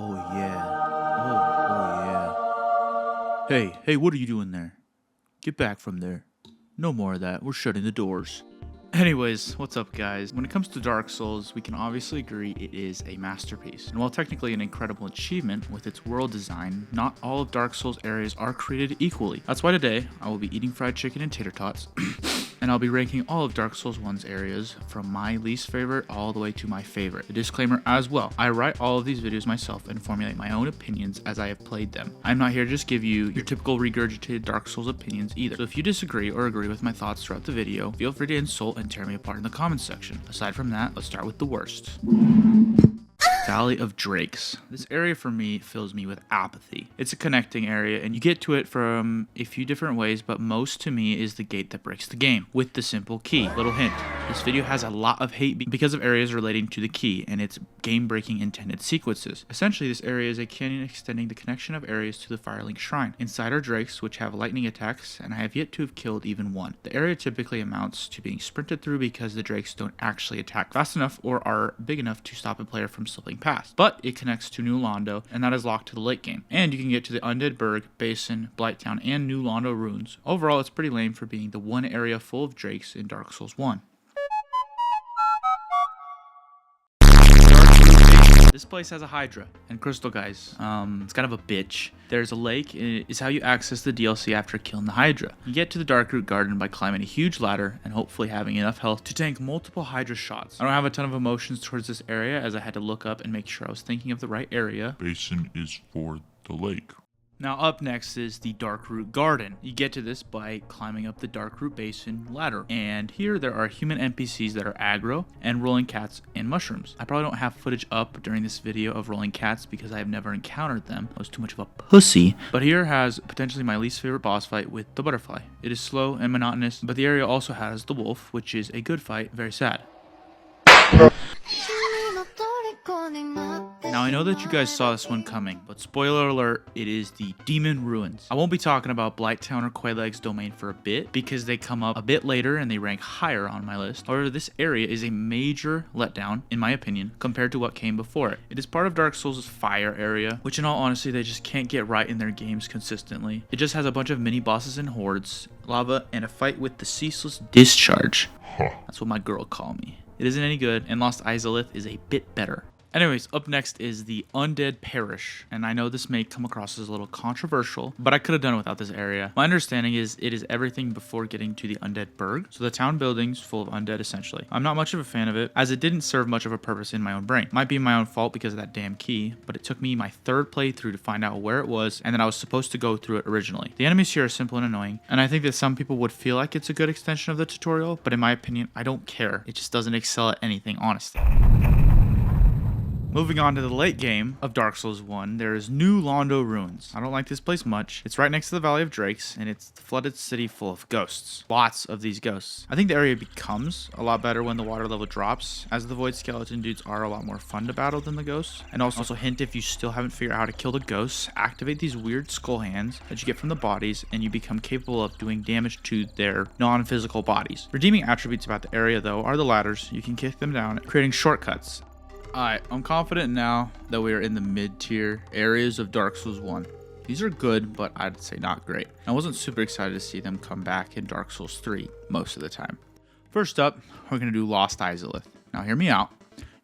Oh yeah. Oh yeah. Hey, what are you doing there? Get back from there. No more of that. We're shutting the doors. Anyways, what's up guys? When it comes to Dark Souls, we can obviously agree it is a masterpiece. And while technically an incredible achievement with its world design, not all of Dark Souls areas are created equally. That's why today, I will be eating fried chicken and tater tots. And I'll be ranking all of Dark Souls 1's areas from my least favorite all the way to my favorite. A disclaimer as well, I write all of these videos myself and formulate my own opinions as I have played them. I'm not here to just give you your typical regurgitated Dark Souls opinions either. So if you disagree or agree with my thoughts throughout the video, feel free to insult and tear me apart in the comments section. Aside from that, let's start with the worst. Valley of Drakes. This area for me fills me with apathy. It's a connecting area and you get to it from a few different ways, but most to me is the gate that breaks the game with the simple key. Little hint, this video has a lot of hate because of areas relating to the key and its game-breaking intended sequences. Essentially, this area is a canyon extending the connection of areas to the Firelink Shrine. Inside are drakes which have lightning attacks, and I have yet to have killed even one. The area typically amounts to being sprinted through because the drakes don't actually attack fast enough or are big enough to stop a player from slipping past. But it connects to New Londo, and that is locked to the late game. And you can get to the Undead Burg, Basin, Blighttown, and New Londo ruins. Overall, it's pretty lame for being the one area full of drakes in Dark Souls 1. This place has a Hydra and Crystal guys. It's kind of a bitch. There's a lake, and it is how you access the DLC after killing the Hydra. You get to the Darkroot Garden by climbing a huge ladder and hopefully having enough health to tank multiple Hydra shots. I don't have a ton of emotions towards this area as I had to look up and make sure I was thinking of the right area. Basin is for the lake. Now up next is the Darkroot Garden. You get to this by climbing up the Darkroot Basin ladder. And here there are human NPCs that are aggro and rolling cats and mushrooms. I probably don't have footage up during this video of rolling cats because I have never encountered them. I was too much of a pussy. But here has potentially my least favorite boss fight with the butterfly. It is slow and monotonous, but the area also has the wolf, which is a good fight, very sad. Now I know that you guys saw this one coming, but spoiler alert, it is the Demon Ruins. I won't be talking about Blighttown or Quelaag's domain for a bit because they come up a bit later and they rank higher on my list. However, this area is a major letdown, in my opinion, compared to what came before it. It is part of Dark Souls' fire area, which in all honesty they just can't get right in their games consistently. It just has a bunch of mini bosses and hordes, lava, and a fight with the ceaseless discharge. That's what my girl called me. It isn't any good, and Lost Izalith is a bit better. Anyways, up next is the Undead Parish, and I know this may come across as a little controversial, but I could have done it without this area. My understanding is it is everything before getting to the Undead Burg, so the town buildings full of undead essentially. I'm not much of a fan of it, as it didn't serve much of a purpose in my own brain. Might be my own fault because of that damn key, but it took me my third playthrough to find out where it was, and that I was supposed to go through it originally. The enemies here are simple and annoying, and I think that some people would feel like it's a good extension of the tutorial, but in my opinion, I don't care. It just doesn't excel at anything, honestly. Moving on to the late game of Dark Souls 1, there is New Londo Ruins. I don't like this place much. It's right next to the Valley of Drakes, and it's the flooded city full of ghosts. Lots of these ghosts. I think the area becomes a lot better when the water level drops, as the Void Skeleton dudes are a lot more fun to battle than the ghosts. And also hint, if you still haven't figured out how to kill the ghosts, activate these weird skull hands that you get from the bodies, and you become capable of doing damage to their non-physical bodies. Redeeming attributes about the area, though, are the ladders. You can kick them down, creating shortcuts. Alright, I'm confident now that we are in the mid-tier areas of Dark Souls 1. These are good, but I'd say not great. I wasn't super excited to see them come back in Dark Souls 3 most of the time. First up, we're going to do Lost Izalith. Now hear me out.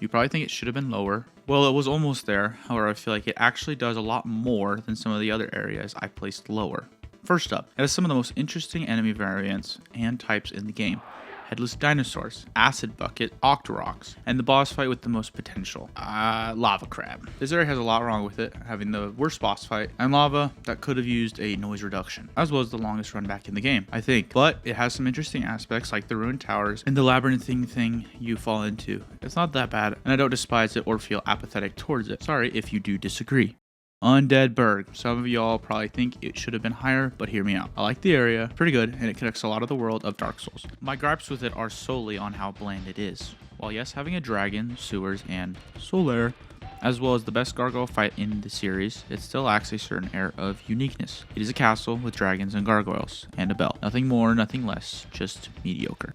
You probably think it should have been lower. Well, it was almost there. However, I feel like it actually does a lot more than some of the other areas I placed lower. First up, it has some of the most interesting enemy variants and types in the game. Headless dinosaurs, acid bucket, octoroks, and the boss fight with the most potential, lava crab. This area has a lot wrong with it, having the worst boss fight, and lava that could have used a noise reduction, as well as the longest run back in the game, I think. But it has some interesting aspects like the ruined towers and the labyrinthine thing you fall into. It's not that bad, and I don't despise it or feel apathetic towards it. Sorry if you do disagree. Undead Burg. Some of y'all probably think it should have been higher, but hear me out. I like the area, pretty good, and it connects a lot of the world of Dark Souls. My gripes with it are solely on how bland it is. While yes, having a dragon, sewers, and solar, as well as the best gargoyle fight in the series, it still lacks a certain air of uniqueness. It is a castle with dragons and gargoyles, and a bell. Nothing more, nothing less, just mediocre.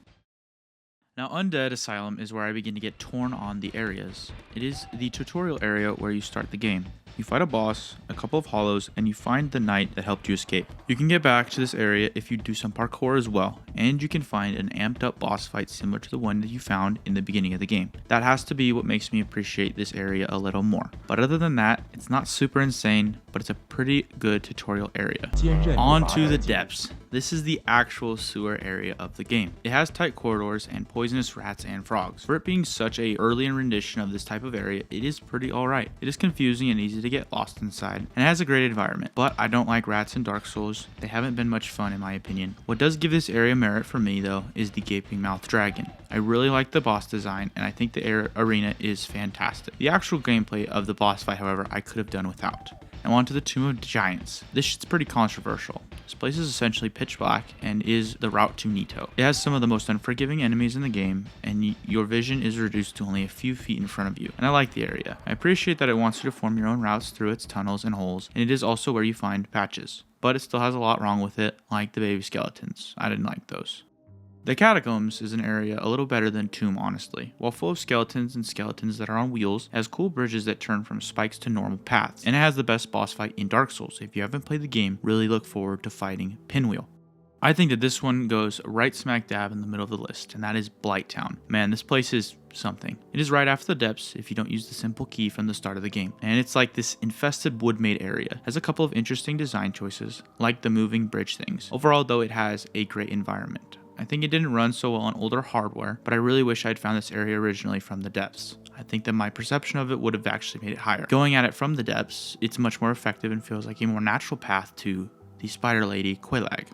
Now, Undead Asylum is where I begin to get torn on the areas. It is the tutorial area where you start the game. You fight a boss, a couple of hollows, and you find the knight that helped you escape. You can get back to this area if you do some parkour as well, and you can find an amped up boss fight similar to the one that you found in the beginning of the game. That has to be what makes me appreciate this area a little more. But other than that, it's not super insane, but it's a pretty good tutorial area. On to the depths. This is the actual sewer area of the game. It has tight corridors and poisonous rats and frogs. For it being such a early rendition of this type of area, it is pretty alright. It is confusing and easy to get lost inside, and it has a great environment. But I don't like rats in Dark Souls. They haven't been much fun in my opinion. What does give this area merit for me though is the gaping mouth dragon. I really like the boss design, and I think the arena is fantastic. The actual gameplay of the boss fight, however, I could have done without. Now on to the Tomb of Giants. This shit's pretty controversial. This place is essentially pitch black and is the route to Nito. It has some of the most unforgiving enemies in the game, and your vision is reduced to only a few feet in front of you. And I like the area. I appreciate that it wants you to form your own routes through its tunnels and holes, and it is also where you find patches. But it still has a lot wrong with it, like the baby skeletons. I didn't like those. The Catacombs is an area a little better than Tomb, honestly. While full of skeletons and skeletons that are on wheels, it has cool bridges that turn from spikes to normal paths, and it has the best boss fight in Dark Souls. If you haven't played the game, really look forward to fighting Pinwheel. I think that this one goes right smack dab in the middle of the list, and that is Blighttown. Man, this place is something. It is right after the depths if you don't use the simple key from the start of the game, and it's like this infested wood-made area. It has a couple of interesting design choices, like the moving bridge things. Overall though, it has a great environment. I think it didn't run so well on older hardware, but I really wish I'd found this area originally from the depths. I think that my perception of it would have actually made it higher. Going at it from the depths, it's much more effective and feels like a more natural path to the Spider Lady Quelaag.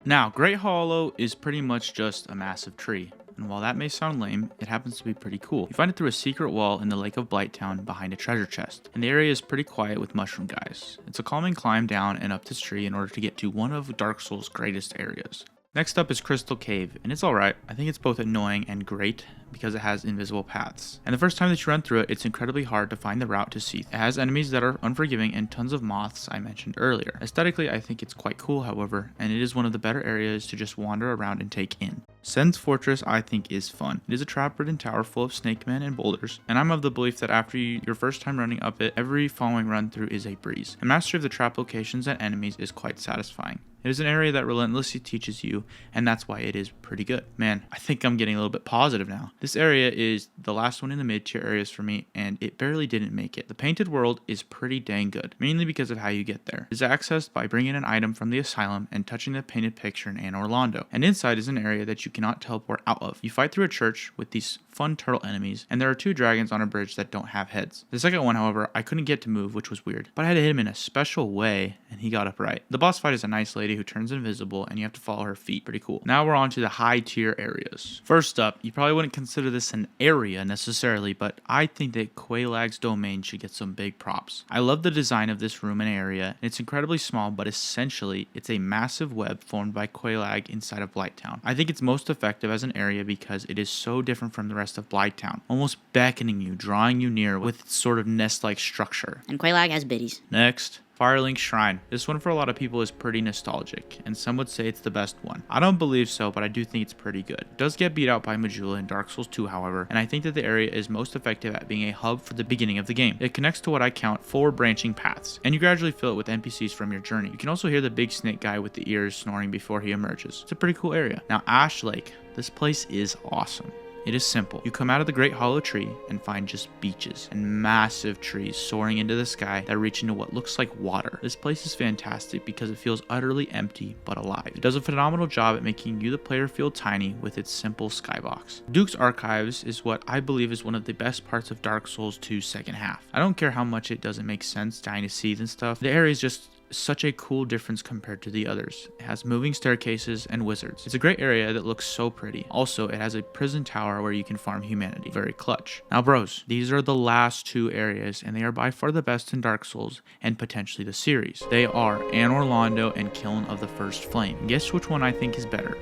Now, Great Hollow is pretty much just a massive tree, and while that may sound lame, it happens to be pretty cool. You find it through a secret wall in the Lake of Blighttown behind a treasure chest, and the area is pretty quiet with mushroom guys. It's a calming climb down and up this tree in order to get to one of Dark Souls' greatest areas. Next up is Crystal Cave, and it's alright. I think it's both annoying and great because it has invisible paths. And the first time that you run through it, it's incredibly hard to find the route to Seath. It has enemies that are unforgiving and tons of moths I mentioned earlier. Aesthetically, I think it's quite cool, however, and it is one of the better areas to just wander around and take in. Sen's Fortress, I think, is fun. It is a trap-ridden tower full of snake men and boulders, and I'm of the belief that after your first time running up it, every following run through is a breeze. And mastery of the trap locations and enemies is quite satisfying. It is an area that relentlessly teaches you, and that's why it is pretty good. Man, I think I'm getting a little bit positive now. This area is the last one in the mid-tier areas for me, and it barely didn't make it. The Painted World is pretty dang good, mainly because of how you get there. It is accessed by bringing an item from the asylum and touching the painted picture in Anne Orlando. And inside is an area that you cannot teleport out of. You fight through a church with these fun turtle enemies, and there are 2 dragons on a bridge that don't have heads. The second one, however, I couldn't get to move, which was weird, but I had to hit him in a special way, and he got upright. The boss fight is a nice lady who turns invisible, and you have to follow her feet. Pretty cool. Now we're on to the high tier areas. First up, you probably wouldn't consider this an area necessarily, but I think that Quelaag's domain should get some big props. I love the design of this room and area. It's incredibly small, but essentially it's a massive web formed by Quelaag inside of Blighttown. I think it's most effective as an area because it is so different from the rest of Blighttown, almost beckoning you, drawing you near with its sort of nest-like structure. And Quelaag has biddies. Next, Firelink Shrine. This one for a lot of people is pretty nostalgic, and some would say it's the best one. I don't believe so, but I do think it's pretty good. It does get beat out by Majula in Dark Souls 2, however, and I think that the area is most effective at being a hub for the beginning of the game. It connects to what I count 4 branching paths, and you gradually fill it with NPCs from your journey. You can also hear the big snake guy with the ears snoring before he emerges. It's a pretty cool area. Now, Ash Lake. This place is awesome. It is simple. You come out of the Great Hollow Tree and find just beaches and massive trees soaring into the sky that reach into what looks like water. This place is fantastic because it feels utterly empty but alive. It does a phenomenal job at making you the player feel tiny with its simple skybox. Duke's Archives is what I believe is one of the best parts of Dark Souls 2's second half. I don't care how much it doesn't make sense dying to Seath and stuff. The area is just such a cool difference compared to the others. It has moving staircases and wizards. It's a great area that looks so pretty. Also, it has a prison tower where you can farm humanity. Very clutch. Now bros, these are the last 2 areas, and they are by far the best in Dark Souls and potentially the series. They are Anne Orlando and Kiln of the First Flame. Guess which one I think is better?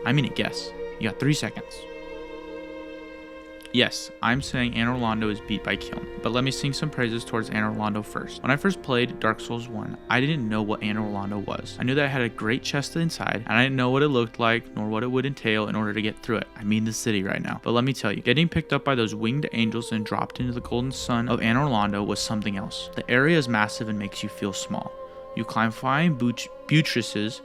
I mean it, guess. You got 3 seconds. Yes, I'm saying Anor Londo is beat by Kiln, but let me sing some praises towards Anor Londo first. When I first played Dark Souls 1, I didn't know what Anor Londo was. I knew that it had a great chest inside, and I didn't know what it looked like, nor what it would entail in order to get through it. I mean the city right now. But let me tell you, getting picked up by those winged angels and dropped into the golden sun of Anor Londo was something else. The area is massive and makes you feel small. You climb flying buttresses.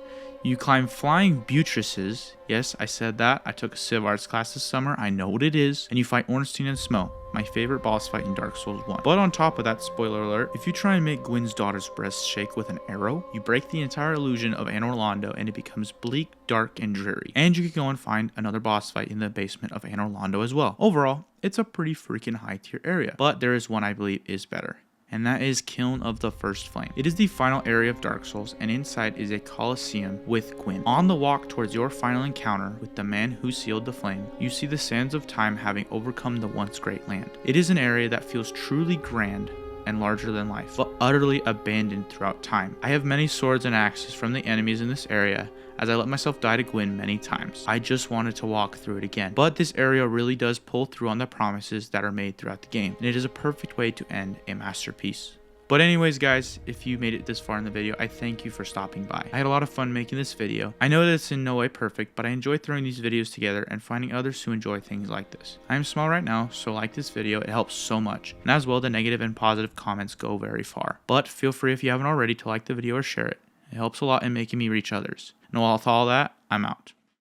Yes, I said that. I took a Civ Arts class this summer. I know what it is. And you fight Ornstein and Smough, my favorite boss fight in Dark Souls 1. But on top of that, spoiler alert, if you try and make Gwyn's daughter's breast shake with an arrow, you break the entire illusion of Anor Londo and it becomes bleak, dark, and dreary. And you can go and find another boss fight in the basement of Anor Londo as well. Overall, it's a pretty freaking high tier area. But there is one I believe is better, and that is Kiln of the First Flame. It is the final area of Dark Souls, and inside is a Colosseum with Gwyn. On the walk towards your final encounter with the man who sealed the flame, you see the sands of time having overcome the once great land. It is an area that feels truly grand and larger than life, but utterly abandoned throughout time. I have many swords and axes from the enemies in this area, as I let myself die to Gwyn many times. I just wanted to walk through it again. But this area really does pull through on the promises that are made throughout the game, and it is a perfect way to end a masterpiece. But anyways guys, if you made it this far in the video, I thank you for stopping by. I had a lot of fun making this video. I know that it's in no way perfect, but I enjoy throwing these videos together and finding others who enjoy things like this. I am small right now, so like this video, it helps so much. And as well, the negative and positive comments go very far. But feel free if you haven't already to like the video or share it. It helps a lot in making me reach others. And with all that, I'm out.